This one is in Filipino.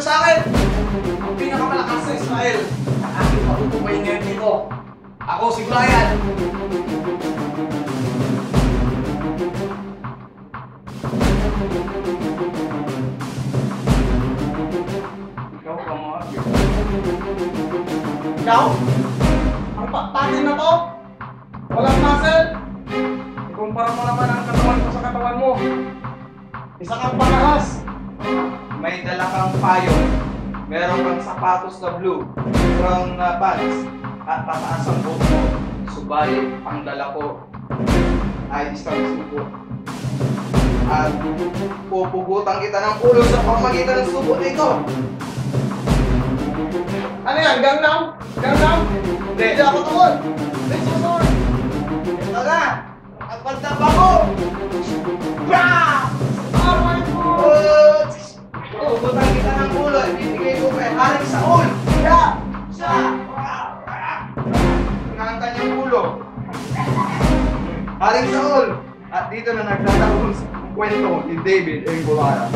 niyo sa akin! Ang pinakamalakas sa Israel! Ang aking patutupayin ngayon dito! Ako si Brian! Ikaw ka mga Ikaw? Ang pakpakin na to? Walang muscle? Ikumpara mo naman ang katawan ko sa katawan mo. Isa kang panahas. may dala kang payo. Meron kang sapatos na blue. Brown na pants. At tataas ang buhok mo. Subalit, ang dala ko ay isang subo. At pupugutan kita ng ulo sa pamagitan ng subo na ito. Ano yan? Gangnam? Gangnam? Hindi ako tuon. Let's go, Lord. Ito na! Ang pagdaba ko! Bam! Oh my God! Pupugutan kita ng ulo. Ibibigay ko kay Haring Saul. Yeah! Sa! Ang kanyang ulo. Haring Saul. At dito na nagtatapos ang kwento ni David and Goliath.